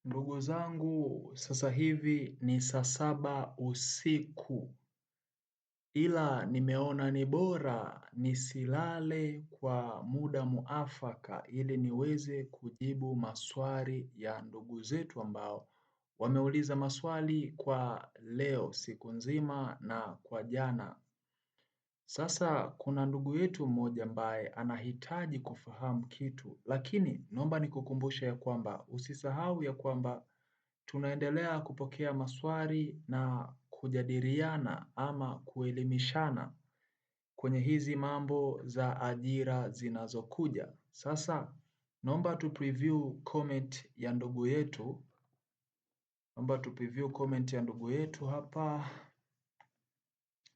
Ndugu zangu, sasa hivi ni saa 7 usiku, ila nimeona ni bora nisilale kwa muda muafaka ili niweze kujibu maswali ya ndugu zetu ambao wameuliza maswali kwa leo siku nzima na kwa jana. Sasa kuna ndugu yetu mmoja ambaye anahitaji kufahamu kitu, lakini naomba nikukumbushe ya kwamba usisahau ya kwamba tunaendelea kupokea maswali na kujadiliana ama kuelimishana kwenye hizi mambo za ajira zinazokuja. Sasa naomba tu preview comment ya ndugu yetu. Naomba tu preview comment ya ndugu yetu hapa.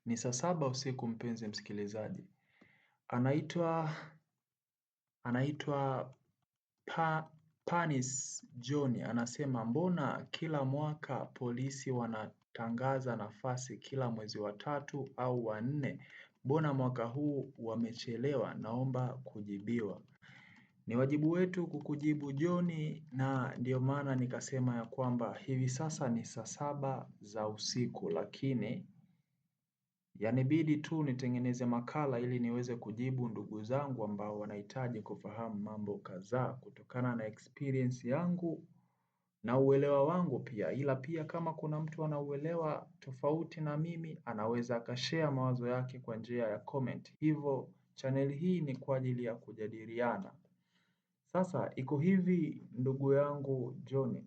Ni saa 7 usiku mpenzi msikilizaji. Anaitwa Panis John anasema mbona kila mwaka polisi wanatangaza nafasi kila mwezi wa 3 au wa 4? Mbona mwaka huu wamechelewa? Naomba kujibiwa. Ni wajibu wetu kukujibu John, na ndio maana nikasema ya kwamba hivi sasa ni saa 7 za usiku, lakini yanibidi tu nitengeneze makala ili niweze kujibu ndugu zangu ambao wanahitaji kufahamu mambo kadhaa kutokana na experience yangu na uelewa wangu pia. Ila pia kama kuna mtu ana uelewa tofauti na mimi, anaweza akashare mawazo yake kwa njia ya comment. Hivyo channel hii ni kwa ajili ya kujadiliana. Sasa iko hivi ndugu yangu John.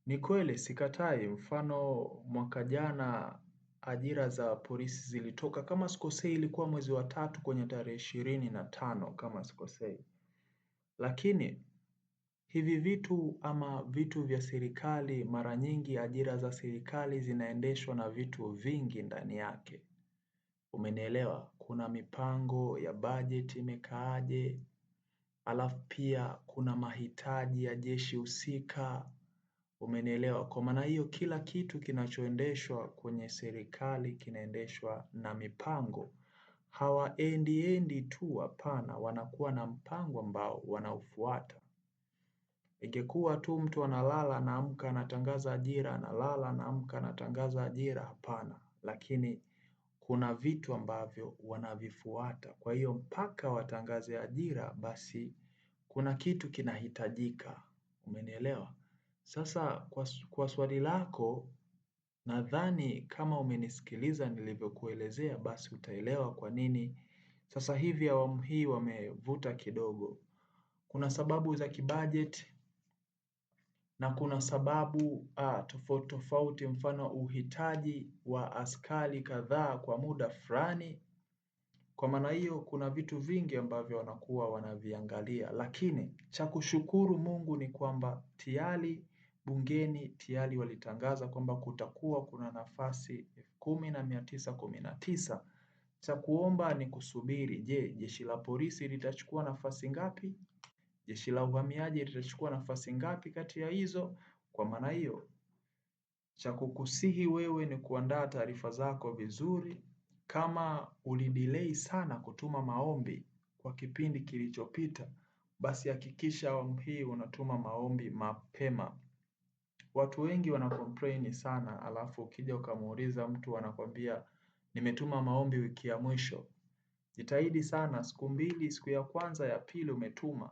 Ni kweli sikatai, mfano mwaka jana ajira za polisi zilitoka, kama sikosei ilikuwa mwezi wa 3 kwenye tarehe 25 kama sikosei. Lakini hivi vitu ama vitu vya serikali, mara nyingi ajira za serikali zinaendeshwa na vitu vingi ndani yake. Umenielewa? Kuna mipango ya budget imekaaje, alafu pia kuna mahitaji ya jeshi husika. Umenielewa? Kwa maana hiyo kila kitu kinachoendeshwa kwenye serikali kinaendeshwa na mipango. Hawaendi tu, hapana, wanakuwa na mpango ambao wanaufuata. Ingekuwa tu mtu analala anaamka anatangaza ajira, analala anaamka anatangaza ajira, hapana. Lakini kuna vitu ambavyo wanavifuata. Kwa hiyo mpaka watangaze ajira, basi kuna kitu kinahitajika. Umenielewa? Sasa kwa swali lako, nadhani kama umenisikiliza nilivyokuelezea, basi utaelewa kwa nini sasa hivi awamu hii wamevuta kidogo. Kuna sababu za kibudget na kuna sababu tofauti tofauti, mfano uhitaji wa askari kadhaa kwa muda fulani. Kwa maana hiyo kuna vitu vingi ambavyo wanakuwa wanaviangalia, lakini cha kushukuru Mungu ni kwamba tayari bungeni tayari walitangaza kwamba kutakuwa kuna nafasi 10,919. Cha kuomba ni kusubiri. Je, jeshi la polisi litachukua nafasi ngapi? Jeshi la uhamiaji litachukua nafasi ngapi kati ya hizo? Kwa maana hiyo cha kukusihi wewe ni kuandaa taarifa zako vizuri. Kama ulidelay sana kutuma maombi kwa kipindi kilichopita, basi hakikisha awamu hii unatuma maombi mapema. Watu wengi wanacomplain sana, alafu ukija ukamuuliza mtu anakwambia nimetuma maombi wiki ya mwisho. Jitahidi sana siku 2, siku ya kwanza ya pili umetuma.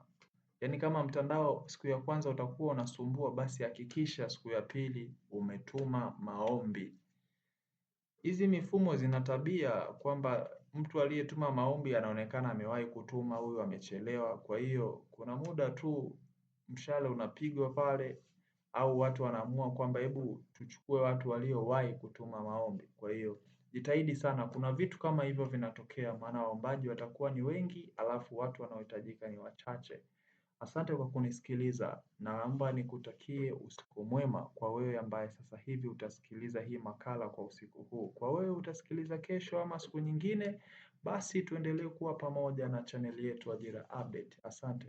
Yaani kama mtandao siku ya kwanza utakuwa unasumbua, basi hakikisha siku ya pili umetuma maombi. Hizi mifumo zina tabia kwamba mtu aliyetuma maombi anaonekana amewahi kutuma, huyu amechelewa. Kwa hiyo kuna muda tu mshale unapigwa pale, au watu wanaamua kwamba hebu tuchukue watu waliowahi kutuma maombi. Kwa hiyo jitahidi sana, kuna vitu kama hivyo vinatokea, maana waombaji watakuwa ni wengi, alafu watu wanaohitajika ni wachache. Asante kwa kunisikiliza, naomba nikutakie usiku mwema kwa wewe ambaye sasa hivi utasikiliza hii makala kwa usiku huu. Kwa wewe utasikiliza kesho ama siku nyingine, basi tuendelee kuwa pamoja na channel yetu Ajira Update. Asante.